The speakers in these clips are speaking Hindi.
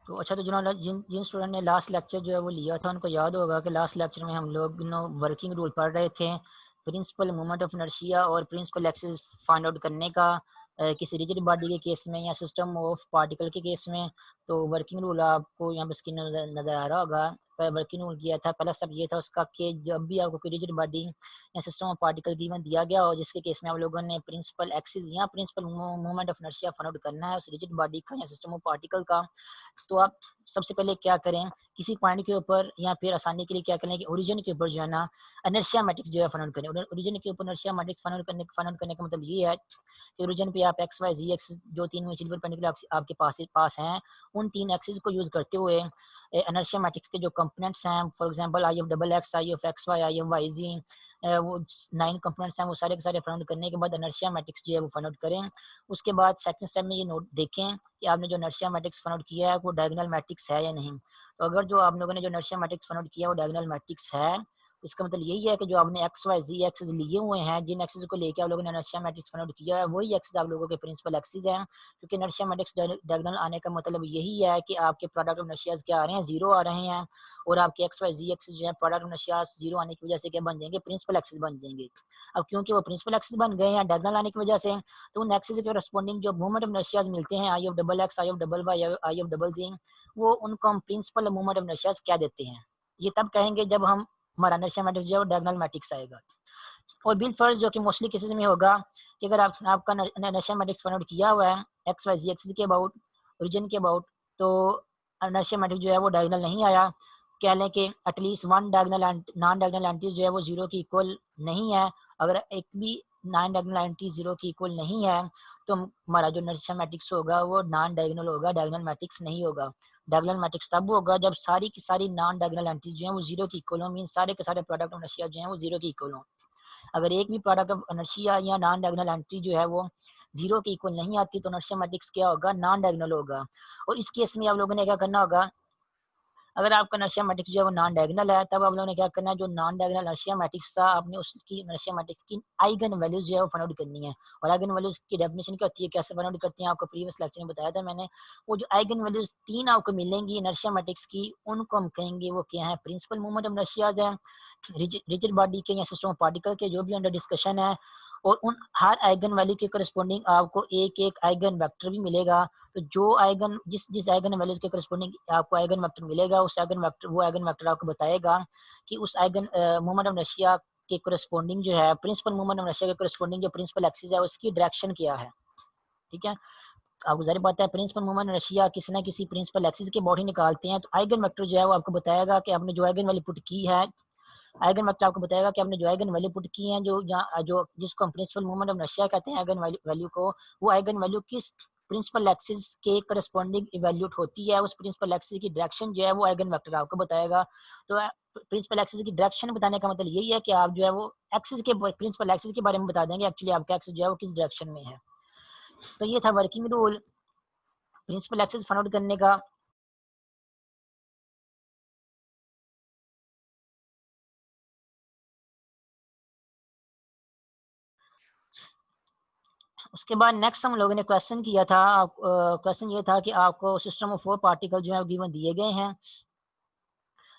तो अच्छा, तो जिन्होंने जिन जिन स्टूडेंट ने लास्ट लेक्चर जो है वो लिया था, उनको याद होगा कि लास्ट लेक्चर में हम लोग वर्किंग रूल पढ़ रहे थे, प्रिंसिपल मोमेंट ऑफ इनर्शिया और प्रिंसिपल एक्सिस फाइंड आउट करने का किसी रिजिड बॉडी के केस में या सिस्टम ऑफ पार्टिकल के केस में। तो वर्किंग रूल आपको यहाँ पर स्क्रीन नज़र आ रहा होगा। वर्किंग रूल किया था, पहला स्टेप ये था उसका कि जब भी आपको कोई रिजिड बॉडी या सिस्टम ऑफ पार्टिकल गिवन दिया गया हो, जिसके केस में आप लोगों ने प्रिंसिपल एक्सिस या principal moment of inertia find out करना है उस रिजिड बॉडी का या सिस्टम ऑफ पार्टिकल का, तो आप सबसे पहले क्या करें, किसी पॉइंट के ऊपर या फिर आसानी के लिए क्या करें कि ओरिजिन के ऊपर जो है ना इनर्शिया मैट्रिक्स जो है फाइंड आउट करें। ओरिजिन के ऊपर इनर्शिया मैट्रिक्स फाइंड आउट करने का मतलब ये है कि ओरिजिन पे आप एक्स वाई जी एक्स जो तीन म्यूचुअल परपेंडिकुलर आपके पास हैं, उन तीन एक्सिस को यूज करते हुए इनर्शिया मैट्रिक्स के जो कंपोनेंट्स हैं, for example I of double x, I of x y, I of y z, वो 9 कंपोनेंट्स हैं, वो सारे के सारे फाइंड आउट करने के बाद इनर्शिया मैट्रिक्स जो है वो फाइंड आउट करें। उसके बाद सेकंड स्टेप में ये नोट देखें कि आपने जो इनर्शिया मैट्रिक्स फाइंड आउट किया है वो डायगोनल मैट्रिक्स है या नहीं। तो अगर जो आप लोगों ने जो इनर्शिया मैट्रिक्स फाइंड आउट किया है वो डायगोनल मैट्रिक्स है, इसका मतलब यही है कि जो आपने एक्स वाई जी एक्सिस लिए हुए हैं, जिन एक्सिस को लेके आप लोगों ने इनर्शिया मैट्रिक्स फाइंड आउट किया है, वही एक्सिस आप लोगों के प्रिंसिपल एक्सिस हैं। क्योंकि इनर्शिया मैट्रिक्स डायगोनल आने का मतलब यही है कि आपके प्रोडक्ट ऑफ इनर्शियाज क्या आ रहे हैं, जीरो आ रहे हैं, और आपके एक्स वाई जी एक्सिस जो है प्रोडक्ट ऑफ इनर्शियाज जीरो आने की वजह से क्या बन जाएंगे, प्रिंसिपल एक्सिस बन जाएंगे। अब क्योंकि वो प्रिंसिपल एक्सिस बन गए हैं डायगोनल आने की वजह से, तो उन एक्सिस के करस्पॉन्डिंग जो मोमेंट ऑफ इनर्शियाज मिलते हैं, I of double x, I of double y, I of double z, वो उनको हम प्रिंसिपल मोमेंट ऑफ इनर्शियाज क्या देते हैं। ये तब कहेंगे जब हम हमारा इनर्शिया मैट्रिक्स जो है डायगोनल मैट्रिक्स आएगा। और बिल फर्ज जो कि मोस्टली केसेस में होगा कि अगर आपका इनर्शिया मैट्रिक्स फाइंड आउट किया हुआ है एक्स वाई जी एक्सिस के अबाउट, ओरिजिन के अबाउट, तो इनर्शिया मैट्रिक्स जो है वो डायगोनल नहीं आया, कह लें कि at least one diagonal non diagonal anti जो है वो जीरो की इक्वल नहीं है। अगर एक भी नॉन डायगोनल एंटी जीरो की इक्वल नहीं है, तो हमारा जो इनर्शिया मैट्रिक्स होगा वो नॉन डायगोनल होगा, डायगोनल मैट्रिक्स नहीं होगा। डायगोनल मैट्रिक्स तब होगा जब सारी की सारी नॉन डायगोनल एंटीज जो हैं वो जीरो की इक्वल हो, मीन सारे के सारे प्रोडक्ट ऑफ इनर्शिया जो हैं वो जीरो की इक्वल हो। अगर एक भी प्रोडक्ट ऑफ इनर्शिया या नॉन डायगोनल एंट्री जो है वो जीरो के इक्वल नहीं आती, तो इनर्शिया मैट्रिक्स क्या होगा, नॉन डायगोनल होगा। और इस केस में आप लोगों ने क्या करना होगा, अगर आपका इनर्शिया मैट्रिक्स जो है वो नॉन डायगोनल है, तब आप लोगों ने क्या करना है, जो नॉन डायगोनल इनर्शिया मैट्रिक्स था आपने उसकी इनर्शिया मैट्रिक्स की आइगन वैल्यूज जो है वो फाइंड आउट करनी है। और आइगन वैल्यूज की डेफिनेशन क्या होती है, कैसे फाइंड आउट करते हैं, आपको प्रीवियस लेक्चर में बताया था मैंने। वो जो आइगन वैल्यूज तीन आपको मिलेंगी इनर्शिया मैट्रिक्स की, उनको हम कहेंगे वो क्या है, प्रिंसिपल मोमेंट ऑफ इनर्शियाज है, रिजिड बॉडी के या सिस्टम ऑफ पार्टिकल के जो भी अंडर डिस्कशन है। और उन हर आइगन वैल्यू के करस्पॉन्डिंग आपको एक एक आइगन वेक्टर भी मिलेगा। तो जो आइगन जिस जिस आइगन वैल्यूज के करस्पॉन्डिंग आपको आइगन वेक्टर मिलेगा, उस आइगन वेक्टर वो आइगन वेक्टर आपको बताएगा कि उस आइगन मोमेंट ऑफ इनर्शिया के करस्पॉन्डिंग जो है, प्रिंसिपल मोमेंट ऑफ इनर्शिया के करस्पॉन्डिंग जो प्रिंसिपल एक्सिस है उसकी डायरेक्शन क्या है। ठीक है, आपको जाहिर बात है प्रिंसिपल मोमेंट ऑफ इनर्शिया किसी ना किसी प्रिंसिपल एक्सिस की बॉडी निकालते हैं, तो आइगन वेक्टर जो है वो आपको बताएगा कि आपने जो आइगन वैल्यू पुट की है, आइगन वेक्टर आपको बताएगा कि आपने जो आइगन वैल्यू पुट की है, जो जिसको हम प्रिंसिपल मोमेंट ऑफ इनर्शिया कहते हैं आइगन वैल्यू को, वो आइगन वैल्यू किस प्रिंसिपल एक्सिस के करस्पॉन्डिंग इवैल्यूएट होती है, उस प्रिंसिपल एक्सिस की डायरेक्शन जो है वो आइगन वेक्टर आपको बताएगा। तो प्रिंसिपल एक्सिस की डायरेक्शन बताने का मतलब यही है कि आप जो है वो एक्सिस के प्रिंसिपल एक्सिस के बारे में बता देंगे एक्चुअली आपका एक्सिस जो है वो किस डायरेक्शन में है। तो ये था working rule principal axis find out करने का। उसके बाद नेक्स्ट हम लोगों ने क्वेश्चन किया था, क्वेश्चन ये था कि आपको सिस्टम ऑफ 4 पार्टिकल जो है गिवन दिए गए हैं,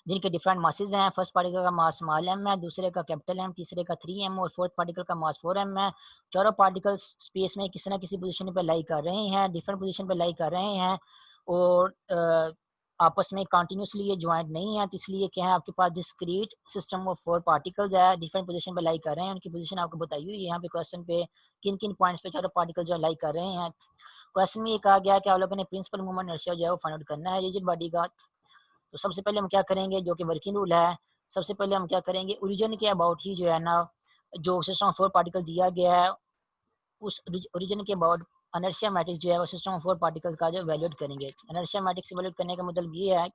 जिनके डिफरेंट मासेस हैं। फर्स्ट पार्टिकल का मास स्मॉल एम है, दूसरे का कैपिटल एम, तीसरे का 3m और फोर्थ पार्टिकल का मास 4m है। चारों पार्टिकल स्पेस में किसी न किसी पोजीशन पर लाई कर रहे हैं, डिफरेंट पोजीशन पर लाई कर रहे हैं, और आपस में कंटिन्यूसली ये ज्वाइंट नहीं है, तो इसलिए क्या है आपके पास डिस्क्रीट सिस्टम ऑफ 4 पार्टिकल्स है, डिफरेंट पोजीशन पर लाई कर रहे हैं, उनकी पोजीशन आपको बताई हुई है यहाँ पे क्वेश्चन पे, किन किन पॉइंट्स पे चारों पार्टिकल जो लाई कर रहे हैं। क्वेश्चन में ये कहा गया कि आप लोगों ने प्रिंसिपल मोमेंट इनर्शिया जो है वो फाइंड आउट करना है रिजिड बॉडी का। तो सबसे पहले हम क्या करेंगे, जो कि वर्किंग रूल है, सबसे पहले हम क्या करेंगे, ओरिजिन के अबाउट ही जो है ना, जो सिस्टम ऑफ 4 पार्टिकल दिया गया है उस ओरिजिन के अबाउट इनर्शिया मैट्रिक्स जो है वो सिस्टम ऑफ 4 पार्टिकल का जो वैल्यूएट करेंगे। इनर्शिया मैट्रिक्स वैल्यूएट करने का मतलब ये है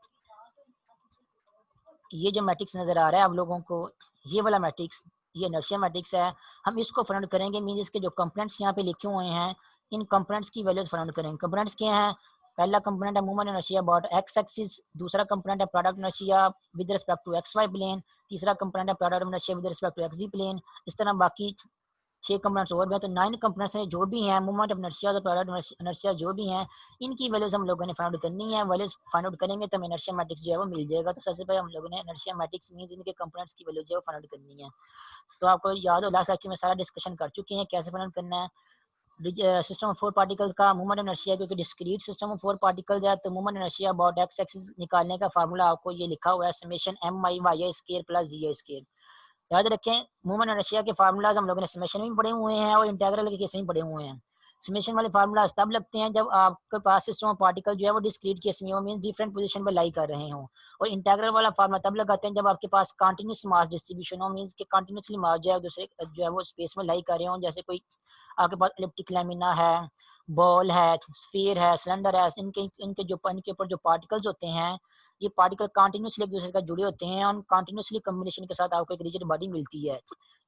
कि ये जो मैट्रिक्स नजर आ रहा है आप लोगों को, ये वाला मैट्रिक्स, ये इनर्शिया मैट्रिक्स है, हम इसको फाइंड आउट करेंगे। मीन इसके जो कंपोनेंट्स यहाँ पे लिखे हुए हैं, इन कंपोनेंट्स की वैल्यूज फाइंड आउट करेंगे। कंपोनेंट्स क्या हैं, पहला कंपोनेंट है movement inertia about x axis, दूसरा कंपोनेंट है product inertia with respect to x y plane, तीसरा कंपोनेंट है product inertia with respect to x z plane. इस तरह बाकी 6 कंपोनेंट्स और भी हैं, तो 9 कंपोनेंट्स हैं जो भी हैं, मोमेंट ऑफ इनर्शिया और प्रोडक्ट इनर्शिया जो भी हैं, इनकी वैल्यूज हम लोगों ने फाइंड आउट करनी है। वैल्यूज फाइंड आउट करेंगे तो हमें इनर्शिया मैट्रिक्स जो है वो मिल जाएगा। तो सबसे पहले हम लोगों ने इनर्शिया मैट्रिक्स मींस इनके कंपोनेंट्स की वैल्यू जो है वो फाइंड आउट करनी है। तो आपको याद हो लास्ट लेक्चर में सारा डिस्कशन कर चुके हैं कैसे फाइंड आउट करना है। सिस्टम ऑफ 4 पार्टिकल्स का मूवमेंट इनर्शिया, क्योंकि डिस्क्रीट सिस्टम ऑफ 4 पार्टिकल्स है तो movement inertia about x axis निकालने का फार्मूला आपको ये लिखा हुआ है, समेशन एम आई वाई आई स्क्वायर प्लस जी आई स्क्वायर। याद रखें मूवमेंट इनर्शिया के फार्मूलाज हम लोगों ने समेशन में पढ़े हुए हैं और इंटीग्रल के केस में पढ़े हुए हैं। समेशन वाले फार्मूला तब लगते हैं जब आपके पास सिस्टम ऑफ पार्टिकल जो है वो डिस्क्रीट केस में हो, मींस डिफरेंट पोजीशन पर लाई कर रहे हो। और इंटीग्रल वाला फार्मूला तब लगाते हैं जब आपके पास कंटीन्यूअस मास डिस्ट्रीब्यूशन हो, मींस के कंटीन्यूअसली मास जो है दूसरे जो है वो स्पेस में लाई कर रहे हो। जैसे कोई आपके पास इलिप्टिक लैमिना है, बॉल है, स्फीयर है, सिलेंडर है, इनके ऊपर जो पार्टिकल्स होते हैं, ये पार्टिकल कंटिन्यूसली एक दूसरे के साथ जुड़े होते हैं और कंटिन्यूसली कॉम्बिनेशन के साथ आपको एक रिजिड बॉडी मिलती है।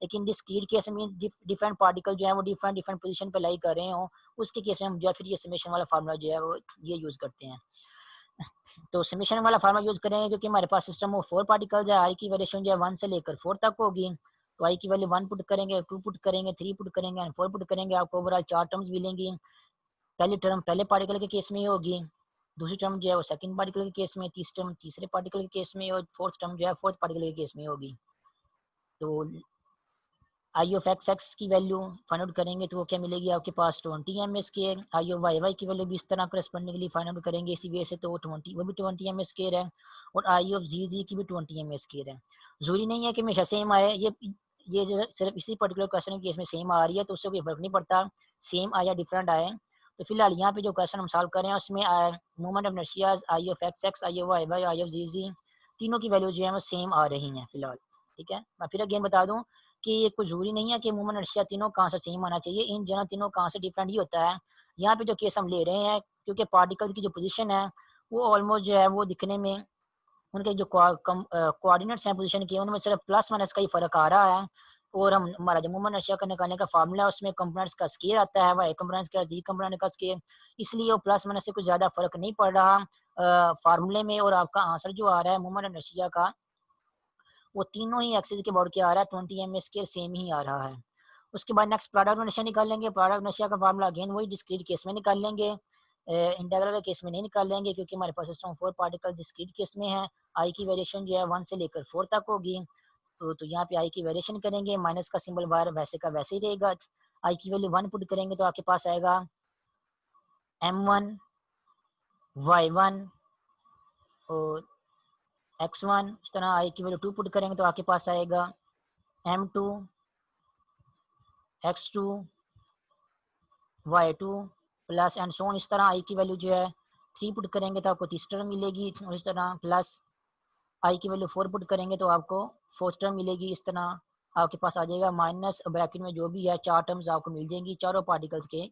लेकिन discrete case means different particle जो है वो डिफरेंट डिफरेंट पोजीशन पे लाई कर रहे हो, उसके केस में हम जो है फिर ये समेशन वाला फार्मूला जो है वो ये यूज करते हैं। तो समेशन वाला फार्मूला यूज करेंगे क्योंकि हमारे पास सिस्टम ऑफ 4 पार्टिकल्स है, आई की वेरिएशन जो है 1 से लेकर 4 तक होगी। तो आई की वैल्यू 1 पुट करेंगे, 2 पुट करेंगे, 3 पुट करेंगे एंड 4 पुट करेंगे, आपको ओवरऑल 4 टर्म्स मिलेंगी। पहली टर्म पहले पार्टिकल के केस में होगी, दूसरी टर्म जो है वो सेकंड पार्टिकल के केस में, तीसरी टर्म तीसरे पार्टिकल के केस में और फोर्थ टर्म जो है फोर्थ पार्टिकल के केस में होगी। तो आई ऑफ एक्स एक्स की वैल्यू फाइंड आउट करेंगे तो वो क्या मिलेगी आपके पास 20 m square. I of y y की वैल्यू भी इस तरह करस्पॉन्डिंगली फाइंड आउट करेंगे इसी वे से, तो वो 20 वो भी 20 एम स्क्वायर है। और आई ऑफ जी जी की भी 20 एम स्क्वायर है। जरूरी नहीं है कि हमेशा सेम आए, ये जो सिर्फ इसी पर्टिकुलर क्वेश्चन के केस में सेम आ रही है तो उससे कोई फर्क नहीं पड़ता सेम आए या डिफरेंट आए। तो फिलहाल यहाँ पे जो क्वेश्चन हम सॉल्व कर रहे हैं उसमें movement of inertia, I of x x, I of y y, I of z z, तीनों की वैल्यू जो है वो सेम आ रही हैं फिलहाल। ठीक है, मैं फिर अगेन बता दूं कि ये कुछ जरूरी नहीं है कि मूवमेंट इनर्शिया तीनों कहाँ से सेम आना चाहिए, इन जनरल तीनों कहाँ से डिफरेंट ही होता है। यहाँ पे जो केस हम ले रहे हैं क्योंकि पार्टिकल की जो पोजीशन है वो ऑलमोस्ट जो है वो दिखने में उनके जो कोऑर्डिनेट्स हैं पोजीशन के उनमें सिर्फ प्लस माइनस का ही फर्क आ रहा है। और हम हमारा जो मूवमेंट इनर्शिया का निकालने का फार्मूला है उसमें कंपोनेंट्स का स्केयर आता है, वाई कंपोनेंट्स का जी कंपोनेंट का स्केयर, इसलिए वो प्लस माइनस से कुछ ज़्यादा फर्क नहीं पड़ रहा फार्मूले में। और आपका आंसर जो आ रहा है मूवमेंट इनर्शिया का वो तीनों ही एक्सिस के बोर्ड के आ रहा है, 20 एम स्क्वायर सेम ही आ रहा है। उसके बाद नेक्स्ट प्रोडक्ट इनर्शिया निकालेंगे। प्रोडक्ट इनर्शिया का फार्मूला अगेन वही डिस्क्रीट केस में निकाल लेंगे, इंटीग्रल के केस में नहीं निकाल लेंगे क्योंकि हमारे पास सिस्टम 4 पार्टिकल डिस्क्रीट केस में है। आई की वेरिएशन जो है 1 से लेकर 4 तक होगी। तो यहाँ पे आई की वेरिएशन करेंगे, माइनस का सिंबल बाहर वैसे का वैसे ही रहेगा। आई की वैल्यू 1 पुट करेंगे तो आपके पास आएगा m1 y1 और x1। इस तरह आई की वैल्यू 2 पुट करेंगे तो आपके पास आएगा m2 x2 y2 plus and so on. इस तरह आई की वैल्यू जो है 3 पुट करेंगे तो आपको तीसरी टर्म मिलेगी, और इस तरह प्लस आई की वैल्यू 4 पुट करेंगे तो आपको फोर्थ टर्म मिलेगी। इस तरह आपके पास आ जाएगा माइनस ब्रैकेट में जो भी है 4 टर्म्स आपको मिल जाएंगी चारों पार्टिकल्स के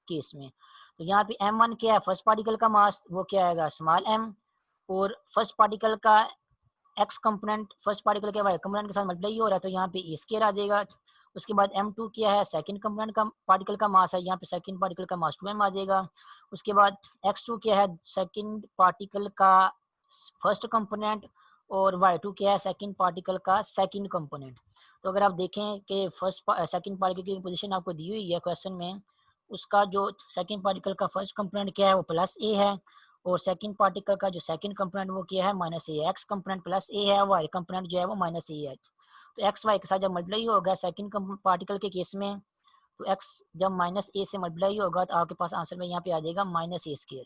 केस में। तो यहाँ पे m1 क्या है, फर्स्ट पार्टिकल का मास, वो क्या आएगा स्मॉल m, और फर्स्ट पार्टिकल का एक्स कंपोनेंट फर्स्ट पार्टिकल के वाई कंपोनेंट के साथ मल्टीप्लाई हो रहा है तो यहाँ पे ए स्क्वायर आ जाएगा। उसके बाद m2 क्या है, सेकंड कंपोनेंट का पार्टिकल का मास है, यहाँ पे सेकंड पार्टिकल का मास 2m आ जाएगा। उसके बाद x2 क्या है, सेकंड पार्टिकल का फर्स्ट कंपोनेंट, और y2 क्या है, सेकंड पार्टिकल का सेकंड कंपोनेंट। तो अगर आप देखें कि फर्स्ट सेकंड पार्टिकल की पोजीशन आपको दी हुई है क्वेश्चन में, उसका जो सेकंड पार्टिकल का फर्स्ट कंपोनेंट क्या है वो प्लस ए है, और सेकंड पार्टिकल का जो सेकंड कंपोनेंट वो क्या है माइनस ए, एक्स कंपोनेंट प्लस ए है, वाई कंपोनेंट जो है वो माइनस ए है। तो एक्स वाई के साथ जब मल्टीप्लाई होगा सेकंड पार्टिकल के केस में, तो एक्स जब माइनस ए से मल्टीप्लाई होगा तो आपके पास आंसर में यहाँ पे आ जाएगा माइनस ए स्क्वायर।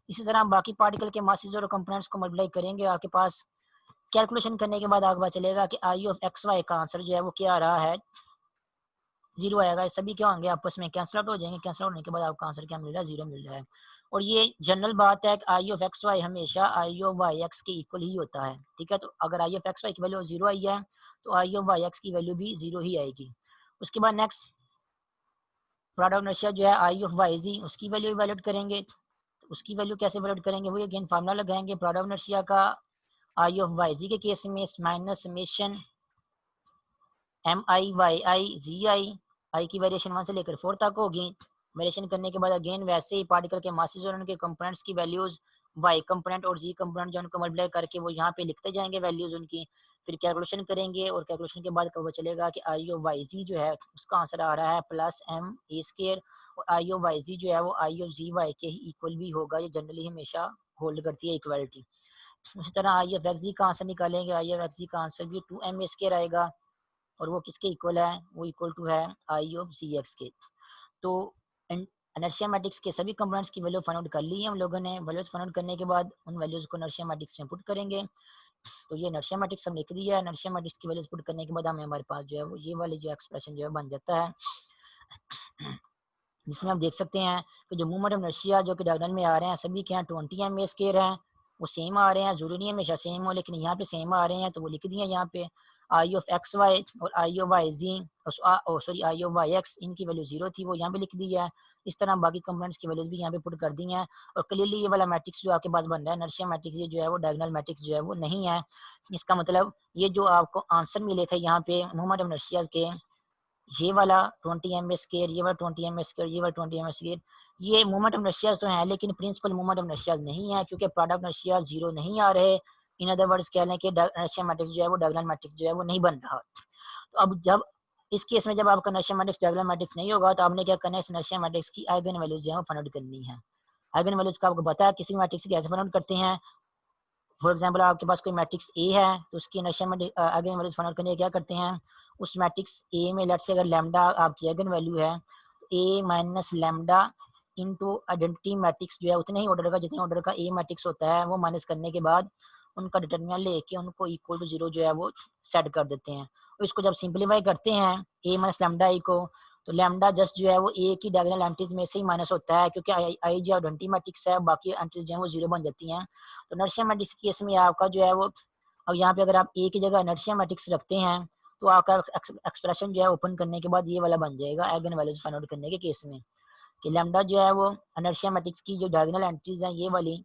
इसी तरह बाकी पार्टिकल के मासेस और कंपोनेंट्स को मल्टीप्लाई करेंगे, आपके पास कैलकुलेशन करने के बाद आपको पता चलेगा कि आई ऑफ एक्स वाई का आंसर जो है वो क्या आ रहा है, 0 आएगा। सभी क्या होंगे आपस में कैंसिल आउट हो जाएंगे, कैंसिल आउट होने के बाद आपका आंसर क्या मिल रहा है, 0 मिल रहा है। और ये जनरल बात है कि आई ऑफ एक्स वाई हमेशा आई ऑफ वाई एक्स के इक्वल ही होता है। ठीक है, तो अगर आई ऑफ एक्स वाई की वैल्यू 0 आई है तो आई ऑफ वाई एक्स की वैल्यू भी 0 ही आएगी। उसके बाद नेक्स्ट प्रोडक्ट इनर्शिया जो है आई ऑफ वाई जी, उसकी वैल्यू वैलिड करेंगे। तो उसकी वैल्यू कैसे वैलिड करेंगे, वही अगेन फार्मूला लगाएंगे प्रोडक्ट इनर्शिया का। आई ऑफ वाई जी के केस में माइनस समेशन एम आई वाई आई जी आई की वेरिएशन 1 से लेकर 4 तक होगी। वेरिएशन करने के बाद अगेन वैसे ही पार्टिकल के मासेस और उनके कंपोनेंट्स की वैल्यूज वाई कंपोनेंट और जी कंपोनेंट जो उनको मल्टीप्लाई करके वो यहाँ पे लिखते जाएंगे वैल्यूज उनकी, फिर कैलकुलेशन करेंगे और कैलकुलेशन के बाद पता चलेगा कि आई ऑफ वाई जी जो है उसका आंसर आ रहा है प्लस एम ए स्केयर, और आई ऑफ वाई जी जो है वो आई ऑफ जी वाई के ही इक्वल भी होगा, ये जनरली हमेशा होल्ड करती है इक्वलिटी। उसी तरह आई ऑफ एक्स जी का आंसर निकालेंगे, आई ऑफ एक्स जी का आंसर भी 2m ए स्केयर आएगा, और वो किसके इक्वल है, वो इक्वल टू है आई ऑफ सी एक्स के। तो इनर्शिया मैट्रिक्स के सभी कंपोनेंट्स की वैल्यू फाइंड आउट कर ली है हम लोगों ने। वैल्यूज फाइंड आउट करने के बाद उन वैल्यूज को इनर्शिया मैट्रिक्स में पुट करेंगे। तो ये इनर्शिया मैट्रिक्स हम लिख दिया है। इनर्शिया मैट्रिक्स की वैल्यूज पुट करने के बाद हमारे पास जो है वो ये वाली जो एक्सप्रेशन जो है बन जाता है, जिसमें आप देख सकते हैं कि जो मूवमेंट ऑफ इनर्शिया जो कि डायगोनल में आ रहे हैं सभी के यहाँ 20 m स्क्वायर है, वो सेम आ रहे हैं। जरूरी नहीं है हमेशा सेम हो, लेकिन यहाँ पे सेम आ रहे हैं तो वो लिख दिए यहाँ पे आई ऑफ एक्स वाई और I of y z, sorry I of y x, इनकी वैल्यू 0 थी वो यहाँ पे लिख दी है। इस तरह बाकी कंपोनेंट्स की वैल्यूज भी यहाँ पे पुट कर दी हैं। और क्लियरली ये वाला मैट्रिक्स जो आपके पास बन रहा है इनर्शिया मैट्रिक्स, ये जो है वो डायगोनल मैट्रिक्स जो है वो नहीं है। इसका मतलब ये जो आपको आंसर मिले थे यहाँ पे मूवमेंट ऑफ इनर्शिया के, ये वाला 20 m स्क्वायर, ये वाला 20 m स्क्वायर, ये वाला 20 m स्क्वायर, ये मूवमेंट ऑफ इनर्शिया तो है लेकिन प्रिंसिपल मूवमेंट ऑफ इनर्शिया नहीं है, क्योंकि प्रोडक्ट इनर्शिया 0 नहीं आ रहे। इन अदर वर्ड्स कह लें कि इनर्शिया मैट्रिक्स जो है वो डायगोनल मैट्रिक्स जो है वो नहीं बन रहा। तो अब जब इस केस में जब आपका इनर्शिया मैट्रिक्स डायगोनल मैट्रिक्स नहीं होगा तो आपने क्या करना है, इस इनर्शिया मैट्रिक्स की आइगन वैल्यूज जो है वो फाइंड आउट करनी है। आइगन वैल्यूज का आपको पता है किसी मैट्रिक्स की कैसे फाइंड आउट करते हैं। फॉर एग्जाम्पल आपके पास कोई मैट्रिक्स ए है तो उसकी इनर्शिया में आइगन वैल्यूज फाइंड आउट करने क्या करते हैं, उस मैट्रिक्स ए में लेट्स से अगर लैम्डा आपकी आइगन वैल्यू है, A minus lambda into identity matrix जो है उतने ही ऑर्डर का जितने ऑर्डर का ए मैट्रिक्स होता है वो माइनस करने के बाद उनका डिटरमिनेंट लेके उनको इक्वल टू 0 जो है वो सेट कर देते हैं। और इसको जब सिंप्लीफाई करते हैं ए माइनस लैम्डा ई को, तो लैम्डा जस्ट जो है वो ए की डायगोनल एंट्रीज में से ही माइनस होता है, क्योंकि आई जो आइडेंटिटी मैट्रिक्स है बाकी एंट्रीज जो है वो 0 बन जाती हैं। तो इनर्शिया मैट्रिक्स के केस में आपका जो है वो, और यहाँ पे अगर आप ए की जगह इनर्शिया मैट्रिक्स रखते हैं तो आपका एक्सप्रेशन जो है ओपन करने के बाद ये वाला बन जाएगा आइगन वैल्यूज फाइंड आउट करने के केस में, कि लैम्डा जो है वो इनर्शिया मैट्रिक्स की जो डायगोनल एंट्रीज हैं ये वाली,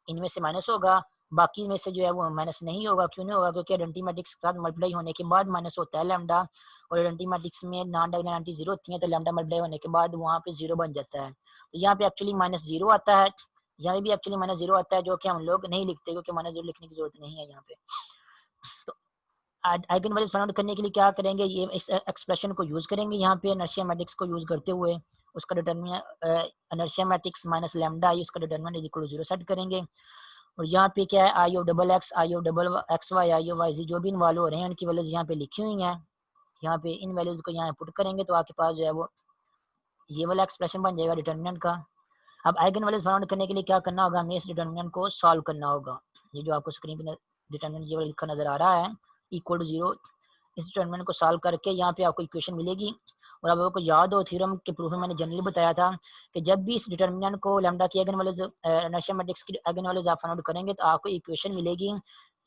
इनमें से माइनस होगा, बाकी में से जो है वो माइनस नहीं होगा। क्यों नहीं होगा, क्योंकि आइडेंटिटी मैट्रिक्स के साथ मल्टीप्लाई होने के बाद माइनस होता है लैम्डा, और आइडेंटिटी मैट्रिक्स में नॉन डायगोनल एंट्री 0 होती है तो लैम्डा मल्टीप्लाई होने के बाद वहाँ पे 0 बन जाता है। तो यहाँ पे एक्चुअली -0 आता है, यहाँ भी एक्चुअली -0 आता है, जो कि हम लोग नहीं लिखते क्योंकि -0 लिखने की जरूरत नहीं है यहाँ पे। तो आइगन वैल्यूज फाइंड आउट करने के लिए क्या करेंगे, ये इस एक्सप्रेशन को यूज करेंगे यहाँ पे इनर्शिया मैट्रिक्स को यूज करते हुए, उसका determinant inertia matrix minus lambda I उसका determinant is equal to 0 set करेंगे। और यहाँ पे क्या है, I of double x, I of double x y, I of y z जो भी इन्वॉल्व हो रहे हैं उनकी वैल्यूज यहाँ पे लिखी हुई हैं। यहाँ पे इन वैल्यूज को यहाँ पुट करेंगे तो आपके पास जो है वो ये वाला एक्सप्रेशन बन जाएगा डिटरमिनेंट का। अब आइगन वैल्यूज फाइंड करने के लिए क्या करना होगा, हमें इस डिटरमिनेंट को सॉल्व करना होगा। ये जो आपको स्क्रीन पे डिटरमिनेंट ये वाला लिखा नजर आ रहा है इक्वल टू 0, इस डिटरमिनेंट को सॉल्व करके यहाँ पे आपको इक्वेशन मिलेगी। और अब आपको याद हो थ्योरम के प्रूफ में मैंने जनरली बताया था कि जब भी इस डिटरमिनेंट को लैम्डा की आइगन वैल्यूज इनर्शिया मैट्रिक्स की आइगन वैल्यूज आप फाइंड आउट करेंगे तो आपको इक्वेशन मिलेगी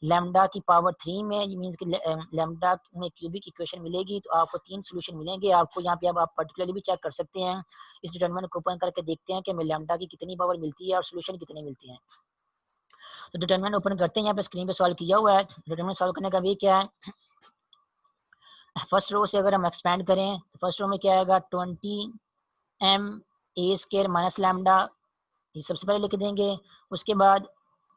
लैम्डा की पावर 3 में, मींस कि लैम्डा में क्यूबिक इक्वेशन मिलेगी। तो आपको 3 सोल्यूशन मिलेंगे आपको यहाँ पे। अब आप पर्टिकुलरली भी चेक कर सकते हैं, इस डिटरमिनेंट को ओपन करके देखते हैं कि हमें लैम्डा की कितनी पावर मिलती है और सोल्यूशन कितने मिलती हैं। तो डिटरमिनेंट ओपन करते हैं, यहाँ पे स्क्रीन पे सॉल्व किया हुआ है। डिटरमिनेंट सॉल्व करने का वे क्या है, फर्स्ट रो से अगर हम एक्सपैंड करें तो फर्स्ट रो में क्या आएगा 20m ए स्क्वायर माइनस लैम्डा, ये सबसे पहले लिख देंगे। उसके बाद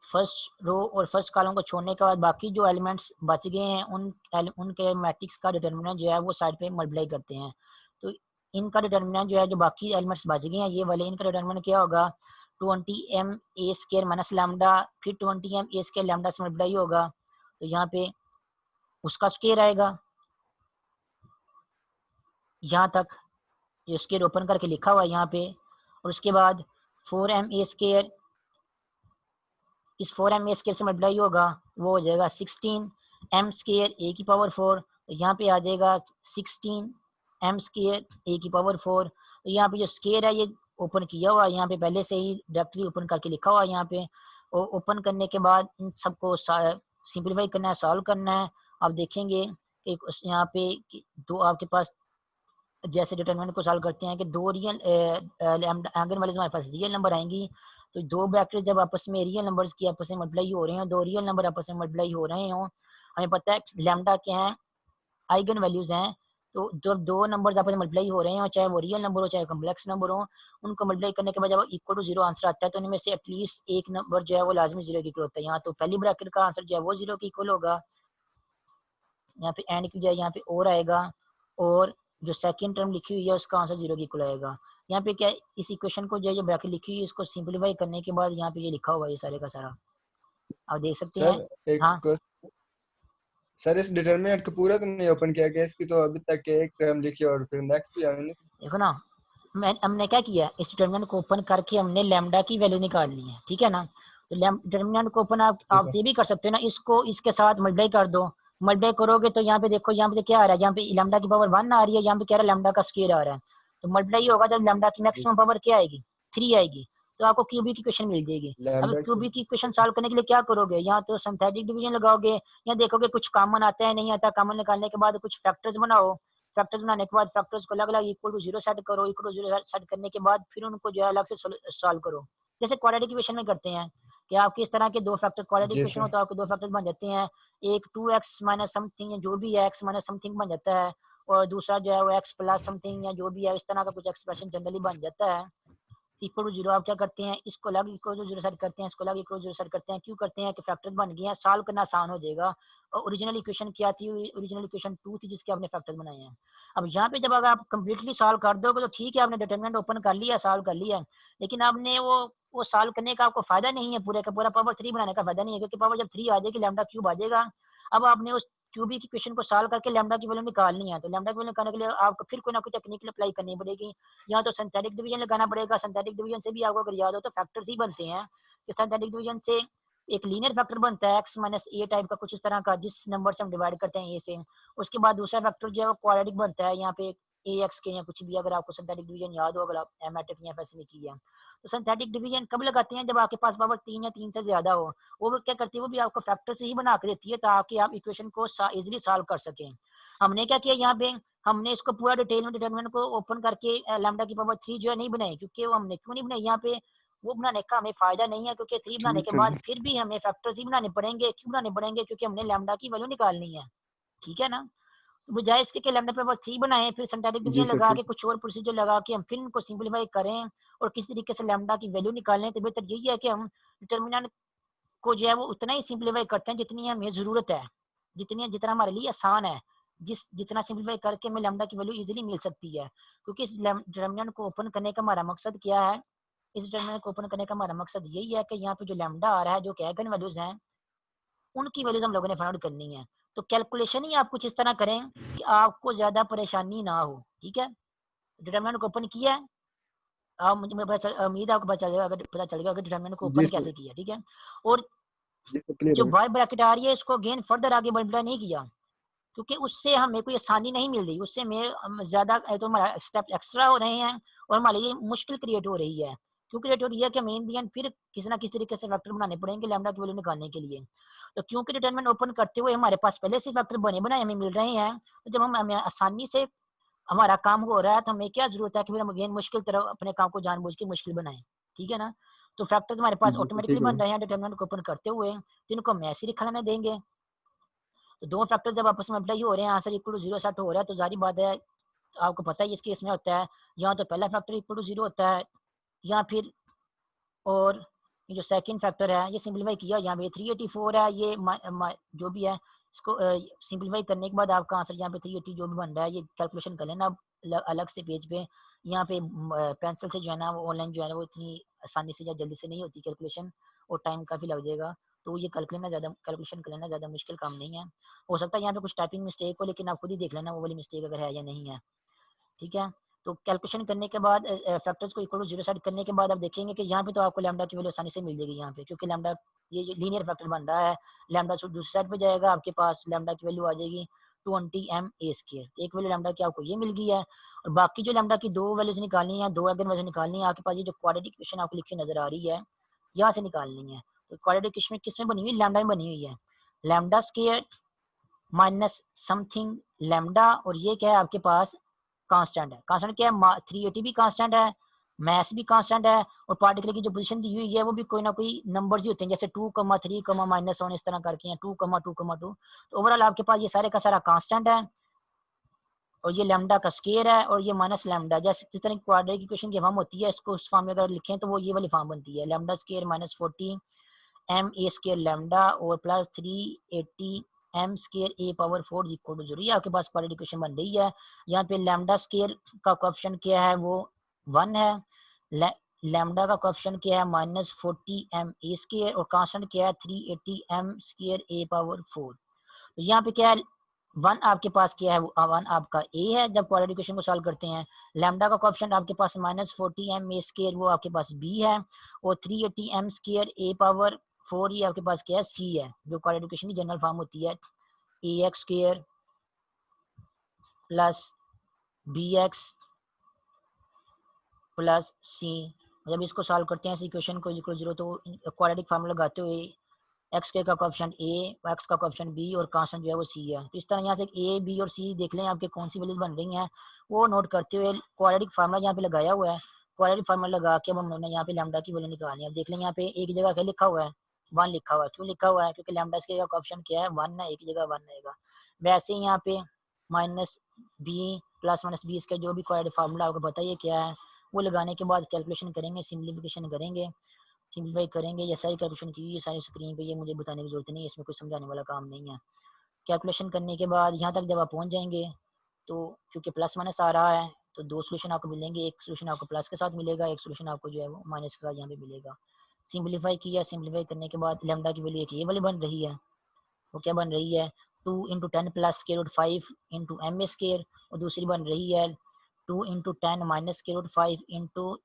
फर्स्ट रो और फर्स्ट कॉलम को छोड़ने के बाद बाकी जो एलिमेंट्स बच गए हैं उनके मैट्रिक्स का डिटरमिनेंट जो है वो साइड पे मल्टीप्लाई करते हैं। तो इनका डिटरमिनेंट जो है जो बाकी एलिमेंट्स बच गए हैं ये वाले, इनका डिटरमिनेंट क्या होगा 20m ए स्क्वायर माइनस लैम्डा, फिर 20m ए स्क्वायर लैम्डा से मल्टीप्लाई होगा तो यहाँ पे उसका स्क्वायर आएगा। यहाँ तक ये स्क्वायर ओपन करके लिखा हुआ है यहाँ पे। और उसके बाद 4m ए स्क्वायर, इस 4m ए स्क्वायर से मल्टीप्लाई होगा वो हो जाएगा 16m स्क्वायर ए की पावर 4, तो यहाँ पे आ जाएगा 16m स्क्वायर ए की पावर 4। तो यहाँ पे जो स्क्वायर है ये ओपन किया हुआ है, यहाँ पे पहले से ही डायरेक्टली ओपन करके लिखा हुआ है यहाँ पे। और ओपन करने के बाद इन सबको सिंप्लीफाई करना है, सॉल्व करना है। आप देखेंगे कि यहाँ पे दो आपके पास जैसे डिटरमिनेंट को सॉल्व करते हैं कि दो रियल आइगन वैल्यूज हमारे पास रियल नंबर आएंगी, तो दो ब्रैकेट जब आपस में रियल नंबर्स की आपस में मल्टीप्लाई हो रहे हैं, दो रियल नंबर आपस में मल्टीप्लाई हो रहे हो, हमें पता है लैम्डा क्या है, आइगन वैल्यूज हैं तो जब दो नंबर्स आपस में मल्टीप्लाई हो रहे हैं, चाहे वो रियल नंबर हो चाहे कम्प्लेक्स नंबर हो, उनको मल्टीप्लाई करने के बाद जब इक्वल टू जीरो आंसर आता है तो उनमें से एटलीस्ट एक नंबर जो है वो लाजमी जीरो के इक्वल होता है। यहाँ तो पहली ब्रैकेट का आंसर जो है वो जीरो के इक्वल होगा, यहाँ पे एंड की बजाय यहाँ पे और आएगा, और जो सेकंड टर्म लिखी हुई है उसका आंसर जीरो के इक्वल आएगा। यहाँ पे क्या इस इक्वेशन को जो ब्रैकेट लिखी हुई है इसको सिंपलीफाई करने के बाद यहाँ पे ये लिखा हुआ है ये सारे का सारा, आप देख सकते हैं। सर एक हाँ सर इस डिटरमिनेंट को पूरा तो नहीं ओपन किया गया, इसकी तो अभी तक एक टर्म लिखी और फिर नेक्स्ट भी आने। देखो ना, हमने क्या किया, इस डिटरमिनेंट को ओपन करके हमने लैम्डा की वैल्यू निकाल ली है, ठीक है ना। तो डिटरमिनेंट को ओपन आप ये भी कर सकते हो ना, इसको इसके साथ मल्टीप्लाई कर दो, मल्टीप्लाई करोगे तो यहाँ पे देखो यहाँ पे क्या आ रहा है, यहाँ पे लैम्डा की पावर 1 आ रही है, यहाँ पे कह रहा है लैम्डा का स्क्वायर आ रहा है। तो मल्टीप्लाई होगा जब लैम्डा की मैक्सिमम पावर क्या आएगी, 3 आएगी, तो आपको क्यूबिक इक्वेशन मिल जाएगी। अब लैम्डा क्यूबिक इक्वेशन सॉल्व करने के लिए क्या करोगे, यहाँ तो सिंथेटिक डिवीजन लगाओगे, या देखोगे कुछ कॉमन आता है नहीं आता, कॉमन निकालने के बाद कुछ फैक्टर्स बनाओ, फैक्टर्स बनाने के बाद फैक्टर्स को अलग अलग इक्वल टू जीरो सेट करो, इक्वल टू जीरो सेट करने के बाद फिर उनको जो है अलग से सॉल्व करो, जैसे क्वाड्रेटिक इक्वेशन में करते हैं कि आपकी इस तरह के दो फैक्टर क्वाड्रेटिक जी इक्वेशन हो सर। तो आपके दो फैक्टर्स बन जाते हैं, एक 2x माइनस समथिंग जो भी है x माइनस समथिंग बन जाता है, और दूसरा जो है वो x प्लस समथिंग या जो भी है इस तरह का कुछ एक्सप्रेशन जनरली बन जाता है। इक्वल टू जीरो आप क्या करते हैं, इसको अलग इक्वल टू जीरो सेट करते हैं, इसको अलग इक्वल टू जीरो सेट करते हैं, क्यों करते हैं कि फैक्टर बन गए हैं, सॉल्व करना आसान हो जाएगा। और ओरिजिनल इक्वेशन क्या थी, ओरिजिनल इक्वेशन 2 थी जिसके आपने फैक्टर बनाए हैं। अब यहाँ पे जब अगर आप कंप्लीटली सॉल्व कर दोगे तो ठीक है, आपने डिटरमिनेंट ओपन कर लिया, सॉल्व कर लिया, लेकिन आपने वो सॉल्व करने का आपको फायदा नहीं है, पूरे का पूरा पावर 3 बनाने का फायदा नहीं है, क्योंकि पावर जब 3 आ जाएगी लैम्डा क्यूब आ जाएगा। अब आपने उस क्यूबिक इक्वेशन को सॉल्व करके लैम्डा की वैल्यू निकालनी है, तो लैम्डा की वैल्यू निकालने के लिए आपको फिर कोई ना कोई टेक्निक अप्लाई करनी पड़ेगी, या तो सिंथेटिक डिवीजन लगाना पड़ेगा। सिंथेटिक डिवीजन से भी आपको अगर याद हो तो फैक्टर्स ही बनते हैं, कि सिंथेटिक डिवीजन से एक लीनियर फैक्टर बनता है x माइनस ए टाइप का कुछ इस तरह का, जिस नंबर से हम डिवाइड करते हैं ए से। उसके बाद दूसरा फैक्टर जो है वो क्वाड्रेटिक बनता है, यहाँ पे ए एक्स के या कुछ भी, अगर आपको सिंथेटिक डिवीजन याद हो, अगर आप मैट्रिक या फैसे में की है। तो सिंथेटिक डिवीजन कब लगाते हैं, जब आपके पास पावर 3 या 3 से ज्यादा हो। वो क्या करती है, वो भी आपको फैक्टर से ही बना के देती है ताकि आप इक्वेशन को इजिली सॉल्व कर सकें। हमने क्या किया यहाँ पे, हमने इसको पूरा डिटेल में डिटरमिनेंट को ओपन करके लैम्डा की पावर 3 जो है नहीं बनाई, क्योंकि वो हमने क्यों नहीं बनाई, यहाँ पे वो बनाने का हमें फायदा नहीं है, क्योंकि 3 बनाने ठीक के सर बाद जी। फिर भी हमें फैक्टर्स ही बनाने पड़ेंगे। क्यों बनाने पड़ेंगे, क्योंकि हमने लैम्डा की वैल्यू निकालनी है, ठीक है ना। तो बजाय इसके कि लैम्डा पावर 3 बनाए, फिर सिंथेटिक जी डिवीजन सर लगा ठीक। के कुछ और प्रोसीजर लगा के हम फिर इनको सिंपलीफाई करें और किस तरीके से लैम्डा की वैल्यू निकालें, तो बेहतर यही है कि हम डिटर्मिनेंट को जो है वो उतना ही सिंपलीफाई करते हैं जितनी हमें जरूरत है, जितना हमारे लिए आसान है, जितना सिंपलीफाई करके हमें लैम्डा की वैल्यू इजीली मिल सकती है। क्योंकि इस डिटर्मिनेंट को ओपन करने का हमारा मकसद क्या है, इस डिटर्मिनेंट को ओपन करने का हमारा मकसद यही है कि यहाँ पे जो लैम्डा आ रहा है, जो कैगन वैल्यूज हैं, उनकी वैल्यूज हम लोगों ने फाइंड आउट करनी है। तो कैलकुलेशन ही आप कुछ इस तरह करें कि आपको ज्यादा परेशानी ना हो, ठीक है। डिटर्मिनेंट को ओपन किया है, आप मुझे उम्मीद है आपको पता चल गया कि डिटर्मिनेंट को जी ओपन सर। कैसे किया, ठीक है। और जी सर क्लियर जो है। बार ब्रैकेट आ रही है इसको अगेन फर्दर आगे मल्टीप्लाई नहीं किया, क्योंकि उससे हमें कोई आसानी नहीं मिल रही, उससे हमें ज्यादा तो हमारा स्टेप एक्स्ट्रा हो रहे हैं और हमारे लिए मुश्किल क्रिएट हो रही है। क्यों क्रिएट हो रही है कि हमें इन दी एंड फिर किसी ना किसी तरीके से फैक्टर बनाने पड़ेंगे लैम्डा की वैल्यू निकालने के लिए। तो क्योंकि डिटरमिनेंट ओपन करते हुए हमारे पास पहले से फैक्टर बने बनाए हमें मिल रहे हैं, तो जब हमें आसानी से हमारा काम हो रहा है तो हमें क्या जरूरत है कि फिर हम अगेन मुश्किल तरह अपने काम को जानबूझ के मुश्किल बनाएं, ठीक है ना। तो फैक्टर्स हमारे पास जी सर ऑटोमेटिकली ठीक है। बन रहे हैं डिटरमिनेंट को ओपन करते हुए, तो इनको हम ऐसे ही लिखने देंगे। तो दो फैक्टर जब आपस में अप्लाई हो रहे हैं, answer equal to zero set हो रहा है, तो जारी बात है, आपको पता है इस केस में होता है, यहाँ तो पहला फैक्टर इक्वल टू जीरो होता है, या फिर और ये जो सेकंड फैक्टर है ये सिंपलीफाई किया, यहाँ पे 384 है, ये जो भी है इसको सिंपलीफाई करने के बाद आपका आंसर यहाँ पे 380 जो भी बन रहा है, ये कैलकुलेशन कर लेना अलग से पेज पे। यहाँ पे पेंसिल से जो है ना वो ऑनलाइन जो है ना वो इतनी आसानी से या जल्दी से नहीं होती कैलकुलेशन, और टाइम काफ़ी लग जाएगा। तो ये कैलकुलेशन कर लेना ज़्यादा मुश्किल काम नहीं है। हो सकता है यहाँ पे कुछ टाइपिंग मिस्टेक हो, लेकिन आप खुद ही देख लेना वो वाली मिस्टेक अगर है या नहीं है, ठीक है। तो कैलकुलेशन करने के बाद फैक्टर्स को इक्वल टू जीरो सेट करने के बाद आप देखेंगे कि यहाँ पे तो आपको लैम्डा की वैल्यू आसानी से मिल जाएगी यहाँ पे, क्योंकि लैम्डा ये जो लीनियर फैक्टर बन रहा है, लैम्डा दूसरी साइड पे जाएगा, आपके पास लैम्डा की वैल्यू आ जाएगी 20m² एक वैल्यू लैम्डा की आपको ये मिल गई है। और बाकी जो लैम्डा की दो वैल्यूज निकालनी है, दो आइगन वैल्यू निकालनी है, आपके पास ये जो क्वाड्रेटिक इक्वेशन आपको लिखी नजर आ रही है यहाँ से निकालनी है। तो क्वाड्रेटिक इक्वेशन किसमें बनी हुई, लैम्डा में बनी हुई है, lambda square minus something lambda, और ये क्या है आपके पास कांस्टेंट है। कांस्टेंट क्या है, 380 भी कांस्टेंट है, मैथ भी कांस्टेंट है, और पार्टिकल की जो पोजीशन दी हुई है वो भी कोई ना कोई नंबर्स ही होते हैं, जैसे 2,3,-1 इस तरह करके, या 2,2,2। तो ओवरऑल आपके पास ये सारे का सारा कांस्टेंट है। और ये लैम्डा का स्केयर है और ये माइनस लैम्डा, जैसे जिस तरह की क्वाड्रेटिक इक्वेशन की फॉर्म होती है इसको उस फॉर्म में अगर लिखें तो वो ये वाली फॉर्म बनती है, lambda square minus 40 m a square lambda और plus 380 m square a power 4 equal to 0। ये आपके पास क्वाड्रेटिक इक्वेशन बन रही है। यहाँ पे लैम्डा स्केयर का कोएफिशिएंट क्या है, वो 1 है। लैम्डा का कोएफिशिएंट क्या है, माइनस 40 एम ए स्केयर, और कांस्टेंट क्या है 380 एम स्केयर ए पावर 4। तो यहाँ पे क्या है, 1 आपके पास क्या है, 1 आपका ए है जब क्वाड्रेटिक इक्वेशन को सॉल्व करते हैं। लैम्डा का कोएफिशिएंट आपके पास माइनस 40 एम ए स्केयर, वो आपके पास बी है, और 380 एम स्केयर ए पावर 4 ये आपके पास क्या है, सी है, जो क्वाड्रेटिक इक्वेशन की जनरल फॉर्म होती है a x square plus b x plus c. जब इसको सॉल्व करते हैं इस इक्वेशन को इक्वल 0 तो क्वाड्रेटिक फार्मूला लगाते हुए एक्स के का कोएफिशिएंट ए, एक्स का कोएफिशिएंट बी और कांस्टेंट जो है वो सी है। तो इस तरह यहाँ से ए बी और सी देख लें आपके कौन सी वैल्यूज बन रही हैं, वो नोट करते हुए क्वाड्रेटिक फार्मूला यहाँ पे लगाया हुआ है। क्वाड्रेटिक फार्मूला लगा के अब हमने यहाँ पे लैम्डा की वैल्यू निकालनी है। अब देख लें यहाँ पे एक जगह क्या लिखा हुआ है, 1 लिखा हुआ है। क्यों लिखा हुआ है, क्योंकि लैम्डा का कोएफिशिएंट क्या है, 1 है, एक जगह 1 आएगा। वैसे ही यहाँ पे minus b plus minus b, इसका जो भी क्वाड्रेटिक फार्मूला आपको बताइए क्या है, वो लगाने के बाद कैलकुलेशन करेंगे, सिम्प्लीफिकेशन करेंगे, सिंप्लीफाई करेंगे। ये सारी कैलकुलेशन की, ये सारी स्क्रीन पे, ये मुझे बताने की जरूरत नहीं है, इसमें कोई समझाने वाला काम नहीं है। कैलकुलेशन करने के बाद यहाँ तक जब आप पहुँच जाएंगे तो क्योंकि प्लस माइनस आ रहा है तो 2 सोल्यूशन आपको मिलेंगे, एक सोल्यूशन आपको प्लस के साथ मिलेगा, एक सोल्यूशन आपको जो है वो माइनस के साथ यहाँ पे मिलेगा। सिंप्लीफाई किया, सिंप्लीफाई करने के बाद लैम्डा की वैल्यू एक ये वाली बन रही है, वो क्या बन रही है, 2 into 10 plus square root 5 into m a square, और दूसरी बन रही है 2 into 10 minus square root 5 into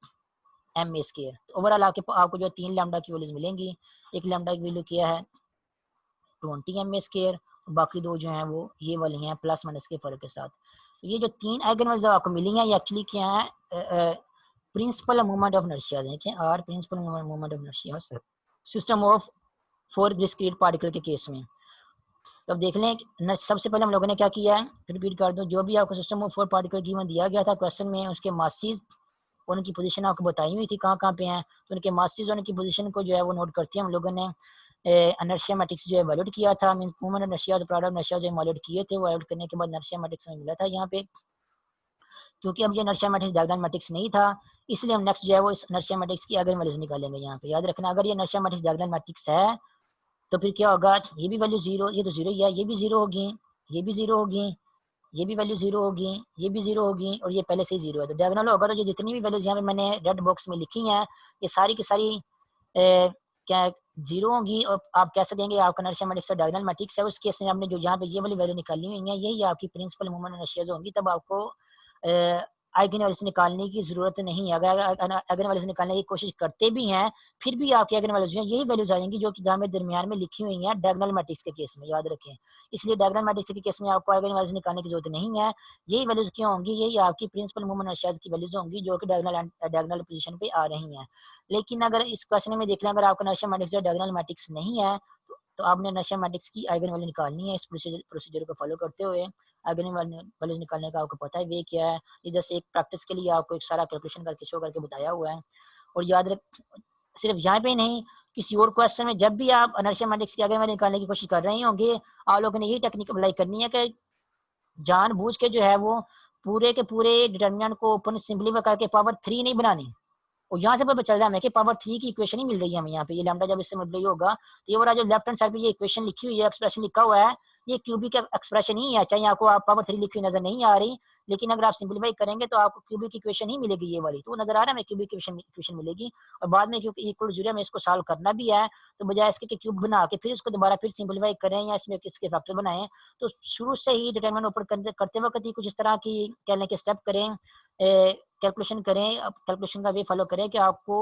m a square. Overall आपको जो 3 लैम्डा की वैल्यूज मिलेंगी। एक लैम्डा की वैल्यू क्या है 20 एम ए स्केयर, बाकी दो जो हैं वो ये वाली हैं प्लस माइनस के फर्क के साथ। तो ये जो 3 आइगन वैल्यूज आपको मिली हैं ये एक्चुअली क्या है, प्रिंसिपल मूवमेंट ऑफ इनर्शिया है, or principal movement of inertia system of 4 discrete particle के केस में। तो अब देख लें सबसे पहले हम लोगों ने क्या किया है, रिपीट कर दो, जो भी आपको सिस्टम ऑफ 4 पार्टिकल गिवन दिया गया था क्वेश्चन में, उसके मासेस उनकी पोजीशन आपको बताई हुई थी कहाँ कहाँ पे हैं, तो उनके मासेस उनकी पोजीशन को जो है वो नोट करते हैं हम लोगों ने। इनर्शिया मैट्रिक्स जो है वैल्यूड किया था, mean movement inertia product inertia जो वैल्यूड किए थे, वो वैल्यूड करने के बाद इनर्शिया मैट्रिक्स में मिला था यहाँ पे। क्योंकि अब ये इनर्शिया मैट्रिक्स डायगोनल मैट्रिक्स नहीं था, इसलिए हम नेक्स्ट जो है वो इस इनर्शिया मैट्रिक्स की आइगन वैल्यूज निकालेंगे। यहाँ पे याद रखना, अगर ये इनर्शिया मैट्रिक्स डायगोनल मैट्रिक्स है तो फिर क्या होगा, ये भी वैल्यू जीरो, ये तो जीरो ही है, ये भी जीरो होगी, ये भी जीरो होगी, ये भी वैल्यू जीरो होगी, ये भी जीरो होगी, और ये पहले से ही जीरो है। तो डायगोनल होगा तो ये जितनी भी वैल्यूज यहाँ पे मैंने रेड बॉक्स में लिखी हैं ये सारी की सारी क्या जीरो होगी। और आप कह सकेंगे आपका इनर्शिया मैट्रिक्स डायगोनल मैट्रिक्स है, उस केस में आपने जो यहाँ पे ये वाली वैल्यू निकाली हुई है यही आपकी प्रिंसिपल मूवमेंट इनर्शिया होंगी। तब आपको आइगन वैल्यूज निकालने की जरूरत नहीं है। अगर आइगन वैल्यूज निकालने की कोशिश करते भी हैं फिर भी आपकी आइगन वैल्यूज यही वैल्यूज आएंगी जो कि दरमियान में लिखी हुई हैं डायगोनल मैट्रिक्स के केस में, याद रखें। इसलिए डायगोनल मैट्रिक्स के केस में आपको आइगन वैल्यूज निकालने की जरूरत नहीं है, यही वैल्यूज क्यों होंगी, यही आपकी प्रिंसिपल मूवमेंट इनर्शिया की वैल्यूज होंगी जो कि डायगोनल पोजीशन पे आ रही हैं। लेकिन अगर इस क्वेश्चन में देख लें, अगर आपका इनर्शिया मैट्रिक्स डायगोनल मैट्रिक्स नहीं है तो आपने इनर्शिया मैट्रिक्स की आइगन वैल्यू निकालनी है। इस प्रोसीजर को फॉलो करते हुए आइगन वैल्यूज निकालने का आपको पता है वे क्या है। ये जैसे एक प्रैक्टिस के लिए आपको एक सारा कैलकुलेशन करके शो करके बताया हुआ है। और याद रख, सिर्फ यहाँ पे नहीं, किसी और क्वेश्चन में जब भी आप इनर्शिया मैट्रिक्स की आइगन वैल्यू निकालने की कोशिश कर रहे होंगे, आप लोगों ने यही टेक्निक अप्लाई करनी है कि जानबूझ के जो है वो पूरे के पूरे डिटर्मिनेंट को ओपन सिंपलीफाई करके पावर 3 नहीं बनानी। और यहाँ से पता चल रहा है हमें कि पावर 3 की इक्वेशन ही मिल रही है हमें यहाँ पे, ये लैम्डा जब इससे मल्टीप्लाई होगा तो ये वाला जो लेफ्ट हैंड साइड पे ये इक्वेशन लिखी हुई है, एक्सप्रेशन लिखा हुआ है, ये क्यूबिक एक्सप्रेशन ही है। चाहे आपको आप पावर 3 लिखी हुई नजर नहीं आ रही, लेकिन अगर आप सिंपलीफाई करेंगे तो आपको क्यूबिक इक्वेशन ही मिलेगी ये वाली, तो वो नजर आ रहा है हमें क्यूबिक इक्वेशन मिलेगी। और बाद में क्योंकि इक्वल जीरो में इसको सॉल्व करना भी है, तो बजाय इसके कि क्यूब बना के फिर इसको दोबारा फिर सिंपलीफाई करें या इसमें किसके फैक्टर बनाएं, तो शुरू से ही डिटरमिनेंट ऊपर करते वक्त ही कुछ इस तरह की कहने के स्टेप करें, कैलकुलेशन करें, कैलकुलेशन का वे फॉलो करें कि आपको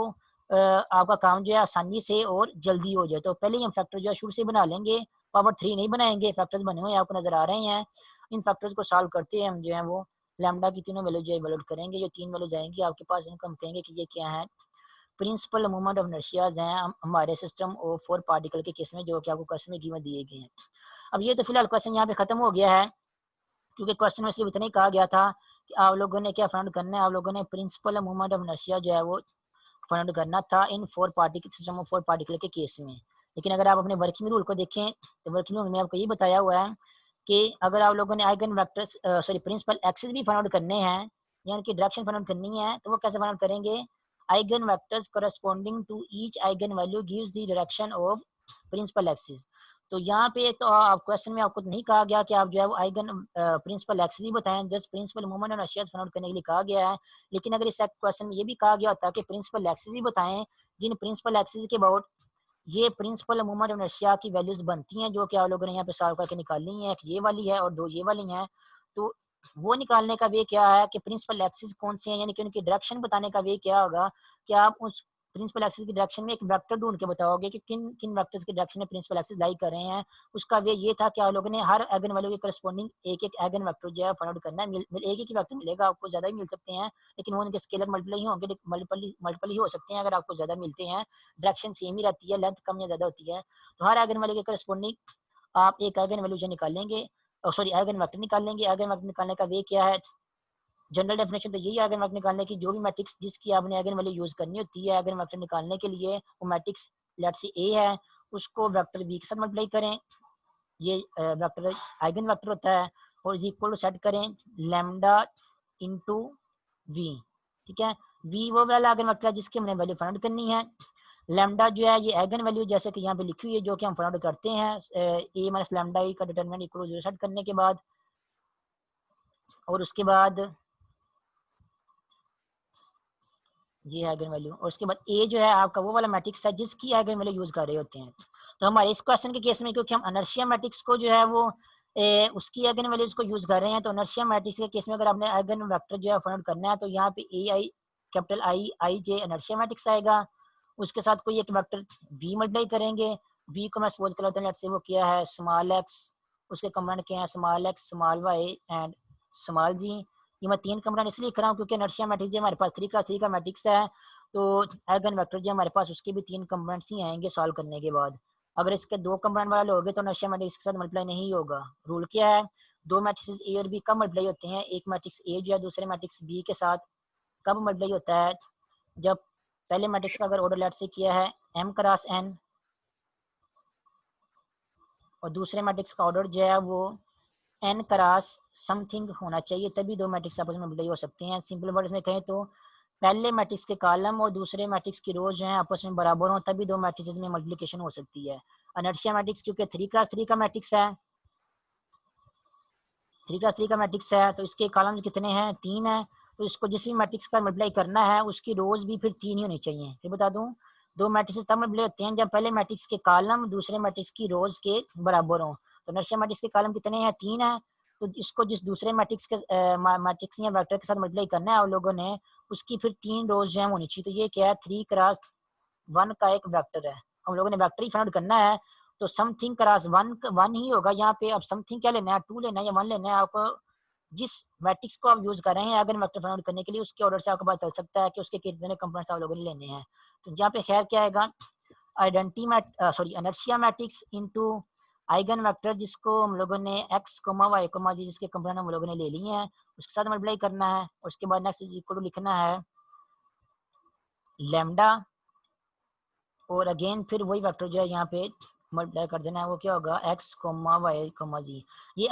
आपका काम जो है आसानी से और जल्दी हो जाए। तो पहले ही हम फैक्टर जो है शुरू से बना लेंगे, पावर 3 नहीं बनाएंगे, फैक्टर्स बने हुए आपको नजर आ रहे हैं। इन फैक्टर्स को सॉल्व करते हैं हम जो है वो लैम्डा की तीनों वैल्यू जो है वैल्यूड करेंगे। जो 3 वैल्यूज आएंगी आपके पास, इनको हम कहेंगे कि ये क्या है, प्रिंसिपल मूवमेंट ऑफ इनर्शियाज हैं हमारे सिस्टम ऑफ 4 पार्टिकल के केस में, जो कि आपको क्वेश्चन में गिवन दिए गए हैं। अब ये तो फिलहाल क्वेश्चन यहाँ पे खत्म हो गया है, क्योंकि क्वेश्चन में सिर्फ इतना ही कहा गया था कि आप लोगों ने क्या फाइंड करना है, आप लोगों ने प्रिंसिपल मूवमेंट ऑफ इनर्शिया जो है वो फाइंड करना था इन 4 पार्टिकल सिस्टम ऑफ 4 पार्टिकल के केस में। लेकिन अगर आप अपने वर्किंग रूल को देखें तो वर्किंग रूल में आपको ये बताया हुआ है कि अगर आप लोगों ने आइगन वेक्टर्स प्रिंसिपल एक्सेस भी फाइंड आउट करने हैं, यानी कि डायरेक्शन फाइंड आउट करनी है, तो वो कैसे फाइंड आउट करेंगे? Eigen vectors corresponding to each eigen value gives the direction of principal axis. तो यहाँ पे तो आप क्वेश्चन में आपको नहीं कहा गया कि आप जो है वो आइगन प्रिंसिपल एक्सिस ही बताएं, जस्ट प्रिंसिपल मोमेंट और अशियाज फाइंड आउट करने के लिए कहा गया है। लेकिन अगर इस क्वेश्चन में ये भी कहा गया होता कि प्रिंसिपल एक्सिस ही बताएं, जिन प्रिंसिपल एक्सिस के अबाउट ये प्रिंसिपल मोमेंट ऑफ इनर्शिया की वैल्यूज बनती हैं, जो कि आप लोगों ने यहाँ पे सॉल्व करके निकालनी है। एक ये वाली है और दो ये वाली हैं। तो वो निकालने का वे क्या है कि प्रिंसिपल एक्सिस कौन से हैं, यानी कि उनकी डायरेक्शन बताने का वे क्या होगा कि आप उस प्रिंसिपल एक्सिस की डायरेक्शन में एक वेक्टर ढूंढ के बताओगे कि किन किन वेक्टर्स की डायरेक्शन में प्रिंसिपल एक्सिस लाई कर रहे हैं। उसका वे ये था कि आप लोगों ने हर एगन वैल्यू के करस्पॉन्डिंग एक एक एगन वेक्टर जो है फाइंड आउट करना है। एक ही वेक्टर मिलेगा, आपको ज्यादा भी मिल सकते हैं, लेकिन वो उनके स्केलर मल्टीपल ही होंगे, मल्टीपल ही हो सकते हैं अगर आपको ज्यादा मिलते हैं। डायरेक्शन सेम ही रहती है, लेंथ कम या ज्यादा होती है। तो हर एगन वैल्यू के करस्पॉन्डिंग आप एक एगन वैल्यू जो निकालेंगे, एगन वेक्टर निकालेंगे। एगन वेक्टर निकालने का वे क्या है? जनरल डेफिनेशन तो यही एगन वेक्टर निकालने की, जो भी मैट्रिक्स जिसकी आपने एगन वैल्यू यूज करनी होती है एगन वेक्टर निकालने के लिए, वो मैट्रिक्स लेट्स से ए है, उसको वेक्टर बी के साथ मल्टीप्लाई करें। ये वेक्टर आइगन वेक्टर होता है, और इज इक्वल टू सेट करें लैम्डा इनटू वी। ठीक है, वी वो वाला आइगन वेक्टर है जिसकी हमने वैल्यू फाइंड करनी है। लैम्डा जो है ये आइगन वैल्यू जैसे कि यहाँ पे लिखी हुई है, जो कि हम फाइंड करते हैं ए माइनस लैम्डा ई का डिटरमिनेंट इक्वल टू 0 सेट करने के बाद। और उसके बाद ये आइगन वैल्यू, और उसके बाद ए जो है आपका वो वाला मैट्रिक्स है जिसकी आइगन वैल्यू यूज कर रहे होते हैं। तो हमारे इस क्वेश्चन के केस में क्योंकि हम अनर्शिया मैट्रिक्स को जो है वो उसकी आइगन वैल्यूज को यूज कर रहे हैं, तो अनर्शिया मैट्रिक्स के केस में अगर आपने आइगन वेक्टर जो है फाइंड करना है, तो यहाँ पे a I capital I I j inertia matrix आएगा। उसके साथ कोई एक वेक्टर वी मल्टीप्लाई करेंगे। वी को मैं सपोज कर लेता हूँ, लेट्स से वो क्या है स्मॉल एक्स, उसके कमांड क्या है small x small y and small z. ये मैं 3 कमांड इसलिए लिख रहा हूँ क्योंकि इनर्शिया मैट्रिक्स जो हमारे पास 3 का मैट्रिक्स है, तो आइगन वेक्टर जो हमारे पास उसके भी 3 कंपोनेंट्स ही आएंगे सॉल्व करने के बाद। अगर इसके 2 कंपोनेंट वाला लोगे तो इनर्शिया मैट्रिक्स के साथ मल्टीप्लाई नहीं होगा। रूल क्या है? 2 मैट्रिक्स ए और बी कब मल्टीप्लाई होते हैं? एक मैट्रिक्स ए जो है दूसरे मैट्रिक्स बी के साथ कब मल्टीप्लाई होता है? जब पहले मैट्रिक्स का अगर ऑर्डर लेट से किया है m क्रॉस n, और दूसरे मैट्रिक्स का ऑर्डर जो है वो n क्रॉस समथिंग होना चाहिए, तभी 2 मैट्रिक्स आपस में मल्टीप्लाई हो सकते हैं। सिंपल वर्ड्स में कहें तो पहले मैट्रिक्स के कॉलम और दूसरे मैट्रिक्स की रोज जो है आपस में बराबर हो, तभी 2 मैट्रिक्स में मल्टीप्लिकेशन हो सकती है। अनर्शिया मैट्रिक्स क्योंकि 3 का मैट्रिक्स है, 3 का मैट्रिक्स है, तो इसके कॉलम कितने हैं? 3 है। तो इसको जिस भी मैट्रिक्स का मल्टीप्लाई करना है उसकी रोज भी फिर 3 ही होनी चाहिए। फिर बता दूं, 2 मैट्रिक्स तब मल्टीप्लाई होते हैं जब पहले मैट्रिक्स के कॉलम दूसरे मैट्रिक्स की रोज के बराबर हो। तो अनर्शिया मैट्रिक्स के कॉलम कितने हैं? 3 है। तो इसको जिस दूसरे मैट्रिक्स के मैट्रिक्स या वेक्टर के साथ मल्टीप्लाई करना है आप लोगों ने, उसकी फिर 3 रोज जो है होनी चाहिए। तो ये क्या है? 3 क्रॉस 1 का एक वेक्टर है, हम लोगों ने वेक्टर ही फाइंड करना है, तो समथिंग क्रॉस 1 ही होगा यहाँ पे। अब समथिंग क्या लेना है? 2 लेना है या 1 लेना है? आपको जिस मैट्रिक्स को आप यूज कर रहे हैं अगर वेक्टर फाइंड करने के लिए, उसके ऑर्डर से आपको पता चल सकता है कि उसके कितने कंपोनेंट्स आप लोगों ने लेने हैं। तो यहाँ पे खैर क्या आएगा? Inertia matrix into eigen vector जिसको हम लोगों ने x y जी जिसके कंपोनेंट हम लोगों ने ले लिए हैं उसके साथ मल्टीप्लाई करना है। और उसके बाद नेक्स्ट इक्वल टू लिखना है लैम्डा, और अगेन फिर वही वेक्टर जो है यहाँ पे मल्टीप्लाई कर देना है। वो क्या होगा? x y जी। ये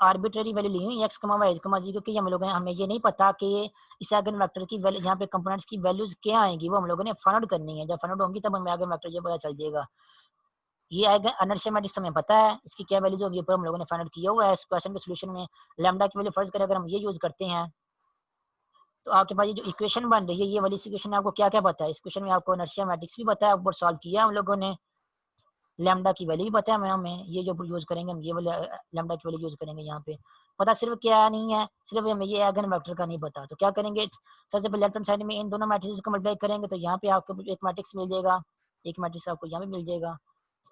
आर्बिट्ररी वैल्यू ली हुई x y जी, क्योंकि हम लोगों ने हमें ये नहीं पता कि इस आइगन वेक्टर की वैल्यू यहाँ पे कंपोनेंट्स की वैल्यूज क्या आएंगी, वो हम लोगों ने फाइंड आउट करनी है। जब फाइंड आउट होंगी तब हमें आइगन वेक्टर ये पता चल जाएगा। ये आइगन अनर्शिया मैट्रिक्स हमें पता है इसकी क्या वैल्यूज होगी, पर हम लोगों ने फाइंड आउट किया हुआ है। इस क्वेश्चन के सोल्यूशन में लैम्डा की वैल्यू फर्ज करें अगर हम ये यूज करते हैं, तो आपके पास ये जो इक्वेशन बन रही है ये वाली इक्वेशन में आपको क्या क्या पता है? इस क्वेश्चन में आपको इनर्शिया मैट्रिक्स भी पता है, ऊपर सॉल्व किया हम लोगों ने, लैम्डा की वैल्यू भी पता है हमें, ये जो यूज करेंगे हम ये वाले लैम्डा की वैल्यू यूज करेंगे यहाँ पे। पता सिर्फ क्या नहीं है, सिर्फ हमें ये आइगन वेक्टर का नहीं पता। तो क्या करेंगे? सबसे पहले लेफ्ट हैंड साइड में इन दोनों मैट्रिक्स को मल्टीप्लाई करेंगे, तो यहाँ पे आपको एक मैट्रिक्स मिल जाएगा, एक मैट्रिक्स आपको यहाँ पे मिल जाएगा,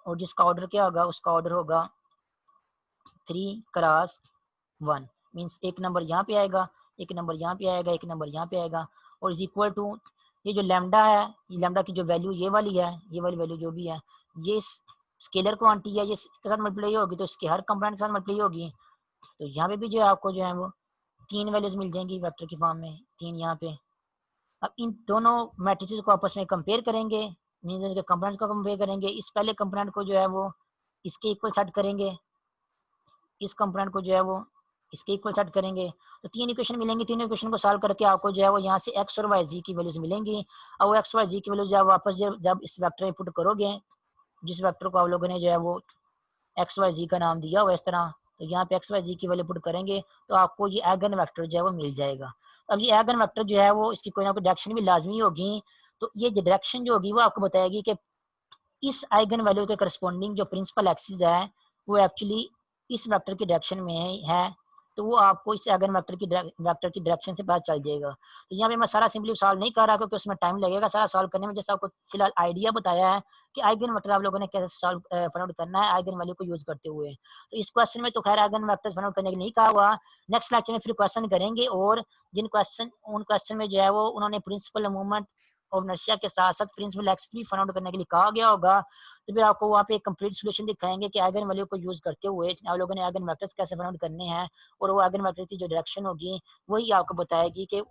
और जिसका ऑर्डर क्या होगा? उसका ऑर्डर होगा 3 क्रॉस 1, मीन्स एक नंबर यहाँ पे आएगा, एक नंबर यहाँ पे आएगा, एक नंबर यहाँ पे आएगा, और इज इक्वल टू ये जो लैम्डा है, ये लैम्डा की जो वैल्यू ये वाली है, ये वाली वैल्यू जो भी है, ये स्केलर क्वांटिटी है, ये इसके साथ मल्टीप्लाई होगी तो इसके हर कंपोनेंट के साथ मल्टीप्लाई होगी। तो यहाँ पे भी जो है आपको जो है वो 3 वैल्यूज मिल जाएंगी वेक्टर की फॉर्म में, 3 यहाँ पे। अब इन दोनों मैट्रिसेस को आपस में कंपेयर करेंगे, मीन्स उनके कंपोनेंट्स को कंपेयर करेंगे। इस पहले कंपोनेंट को जो है वो इसके इक्वल सेट करेंगे, इस कंपोनेंट को जो है वो इसके इक्वल सेट करेंगे तो 3 इक्वेशन मिलेंगी। 3 इक्वेशन को सॉल्व करके आपको जो है वो यहाँ से x और y की वैल्यूज मिलेंगी और वो x y z की वैल्यूज जब वापस जब इस वेक्टर में पुट करोगे, जिस वेक्टर को आप लोगों ने जो है वो एक्स वाई जी का नाम दिया हुआ इस तरह, तो यहाँ पे एक्स वाई जी की वैल्यू पुट करेंगे तो आपको ये एगन वेक्टर जो है वो मिल जाएगा। अब ये एगन वेक्टर जो है वो इसकी कोई ना कोई डायरेक्शन भी लाजमी होगी, तो ये डायरेक्शन जो होगी वो आपको बताएगी कि इस आइगन वैल्यू के करस्पॉन्डिंग जो प्रिंसिपल एक्सिस है वो एक्चुअली इस वेक्टर की डायरेक्शन में है, तो वो आपको इस आइगन वेक्टर की डायरेक्शन से पता चल जाएगा। तो यहाँ पे मैं सारा सिंपली सॉल्व नहीं कर रहा क्योंकि उसमें टाइम लगेगा सारा सॉल्व करने में। जैसा आपको फिलहाल आइडिया बताया है कि आइगन वेक्टर आप लोगों ने कैसे सॉल्व फाइंड आउट करना है आइगन वैल्यू को यूज करते हुए। तो इस क्वेश्चन में तो खैर आइगन वेक्टर्स फाइंड आउट करने के लिए नहीं कहा हुआ, नेक्स्ट लेक्चर में फिर क्वेश्चन करेंगे और उन क्वेश्चन में जो है वो उन्होंने प्रिंसिपल मूवमेंट ऑफ इनर्शिया के साथ साथ प्रिंसिपल एक्सिस भी फाइंड आउट करने के लिए कहा गया होगा। तो फिर आपको वहाँ पे एक कंप्लीट सॉल्यूशन दिखाएंगे कि आइगन वैल्यू को यूज करते हुए आप लोगों ने आइगन वेक्टर्स कैसे फाइंड आउट करने हैं, और वो आइगन वेक्टर की जो डायरेक्शन होगी वही आपको बताएगी कि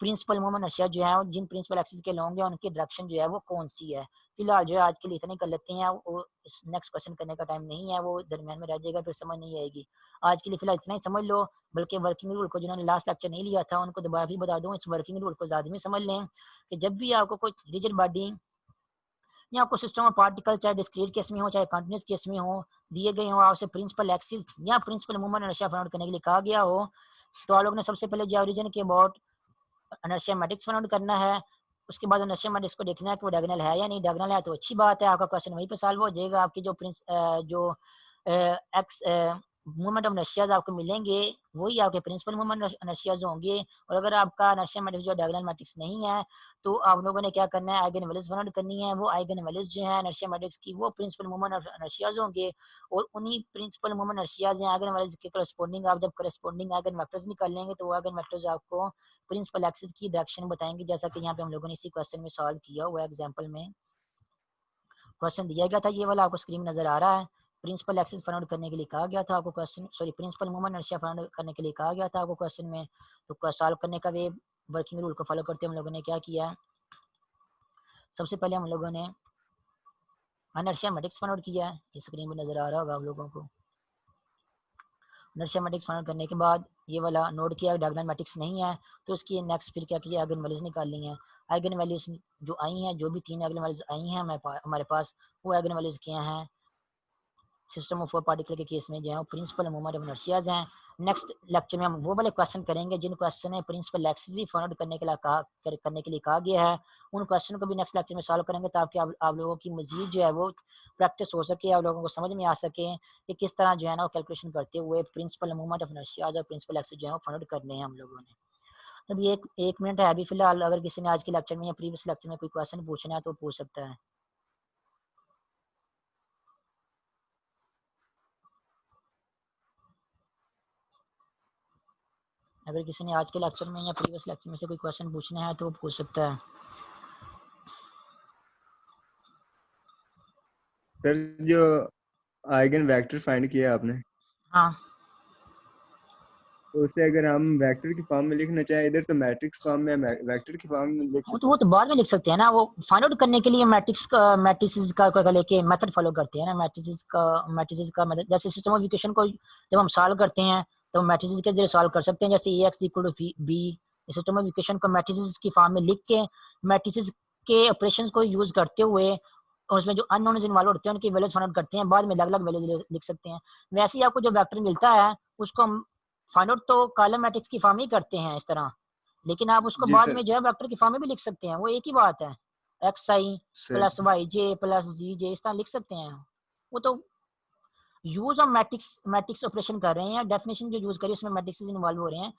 प्रिंसिपल मोमेंट नशिया जो है जिन प्रिंसिपल एक्सिस के होंगे उनकी डायरेक्शन जो है वो कौन सी है। फिलहाल जो है आज के लिए इतना ही कर लेते हैं, वो नेक्स्ट क्वेश्चन करने का टाइम नहीं है, वो दरमियान में रह जाएगा फिर समझ नहीं आएगी। आज के लिए फिलहाल इतना ही समझ लो, बल्कि वर्किंग रूल को जिन्होंने लास्ट लेक्चर नहीं लिया था उनको दोबारा भी बता दूं, इस वर्किंग रूल को लाजमी समझ लें कि जब भी आपको कोई रिजिड बॉडी या आपको सिस्टम ऑफ पार्टिकल चाहे डिस्क्रीट केस में हो चाहे कंटीन्यूअस केस में हो दिए गए हो, आपसे प्रिंसिपल एक्सिस या principal movement inertia find out करने के लिए कहा गया हो, तो आप लोगों ने सबसे पहले जो ओरिजिन के about inertia matrix find out करना है। उसके बाद इनर्शिया मैट्रिक्स को देखना है कि वो डायगोनल है या नहीं। डायगोनल है तो अच्छी बात है, आपका क्वेश्चन वहीं पे सॉल्व हो जाएगा। आपकी जो एक्स मूवमेंट ऑफ इनर्शियाज आपको मिलेंगे वही आपके प्रिंसिपल मूवमेंट इनर्शियाज होंगे। और अगर आपका इनर्शिया मैट्रिक्स जो डायगोनल मैट्रिक्स नहीं है तो आप लोगों ने क्या करना है, आइगन वैल्यूज फाइंड आउट करनी है। वो आइगन वैल्यूज जो है इनर्शिया मैट्रिक्स की वो प्रिंसिपल मूवमेंट ऑफ इनर्शियाज होंगे, और उन्हीं principal movement inertias eigen values के करस्पॉन्डिंग आप जब करस्पॉन्डिंग आइगन वेक्टर्स निकाल लेंगे तो वो आइगन वेक्टर्स आपको प्रिंसिपल एक्सिस की डायरेक्शन बताएंगे, जैसा कि यहाँ पे हम लोगों ने इसी क्वेश्चन में सॉल्व किया हुआ एग्जांपल में क्वेश्चन दिया गया था। ये वाला आपको स्क्रीन नजर आ रहा है। प्रिंसिपल एक्सिस फाइंड आउट करने के लिए कहा गया था आपको question, sorry principal movement inertia find out करने के लिए कहा गया था आपको क्वेश्चन में। तो सॉल्व करने का वे वर्किंग रूल को फॉलो करते हम लोगों ने क्या किया, सबसे पहले हम लोगों ने इनर्शिया मैट्रिक्स फाइंड आउट किया है, ये स्क्रीन में नजर आ रहा होगा आप लोगों को। इनर्शिया मैट्रिक्स फाइंड आउट करने के बाद ये वाला नोट किया डायगोनल मैट्रिक्स नहीं है तो इसकी नेक्स्ट फिर क्या किया, आइगन वैल्यूज निकाल ली हैं। आइगन वैल्यूज जो आई हैं, जो भी 3 आइगन वैल्यूज आई हैं हमारे पास, वो आइगन वैल्यूज क्या हैं सिस्टम ऑफ फोर पार्टिकल के केस में जो है प्रिंसिपल मूवमेंट ऑफ इनर्शियाज हैं। नेक्स्ट लेक्चर में हम वो वाले क्वेश्चन करेंगे जिन क्वेश्चन में प्रिंसिपल एक्सिस भी फाइंड आउट करने के लिए कहा गया है। उन क्वेश्चन को भी नेक्स्ट लेक्चर में सॉल्व करेंगे ताकि आप लोगों की मजीद जो है वो प्रैक्टिस हो सके, आप लोगों को समझ में आ सके कि किस तरह जो है ना वो कैलकुलेशन करते हुए प्रिंसिपल मूवमेंट ऑफ इनर्शियाज और प्रिंसिपल एक्सिस जो है फाइंड आउट करने हैं हम लोगों ने। अभी एक मिनट है अभी फिलहाल, अगर किसी ने आज के लेक्चर में या प्रीवियस लेक्चर में कोई क्वेश्चन पूछना है तो पूछ सकता है। अगर किसी ने आज के लेक्चर में या प्रीवियस लेक्चर में से कोई क्वेश्चन पूछना है तो वो पूछ सकता है। सर जो आइगन वेक्टर फाइंड किया आपने, हाँ तो उसे अगर हम वेक्टर की फॉर्म में लिखना चाहें, इधर तो मैट्रिक्स फॉर्म में वेक्टर की फॉर्म में लिख सकते वो तो बाद में लिख सकते हैं ना, वो फाइंड आउट करने के लिए मैट्रिक्स का लेके मेथड फॉलो करते हैं ना। मैट्रिक्स का मेथड जैसे सिस्टम ऑफ इक्वेशन को जब हम सॉल्व करते हैं तो मैट्रिक्स के जरिए सॉल्व कर सकते हैं, जैसे ax equal to b। System of equation को मैट्रिक्स की फॉर्म में लिख के मैट्रिक्स के ऑपरेशंस को यूज करते हुए और उसमें जो अननोन इन्वॉल्व होते हैं उनकी वैल्यूज फाइंड आउट करते हैं, बाद में अलग अलग वैल्यूज लिख सकते हैं। वैसे ही आपको जो वेक्टर मिलता है उसको हम फाइंड आउट तो कॉलम मैट्रिक्स की फॉर्म ही करते हैं इस तरह, लेकिन आप उसको जी बाद सर। में जो है वेक्टर की फॉर्म में भी लिख सकते हैं, वो एक ही बात है। एक्स आई सर प्लस वाई जे प्लस जी जे इस तरह लिख सकते हैं। वो तो यूज ऑफ मैट्रिक्स ऑपरेशन कर रहे हैं, डेफिनेशन जो यूज करी उसमें मैट्रिक्स इन्वॉल्व हो रहे हैं।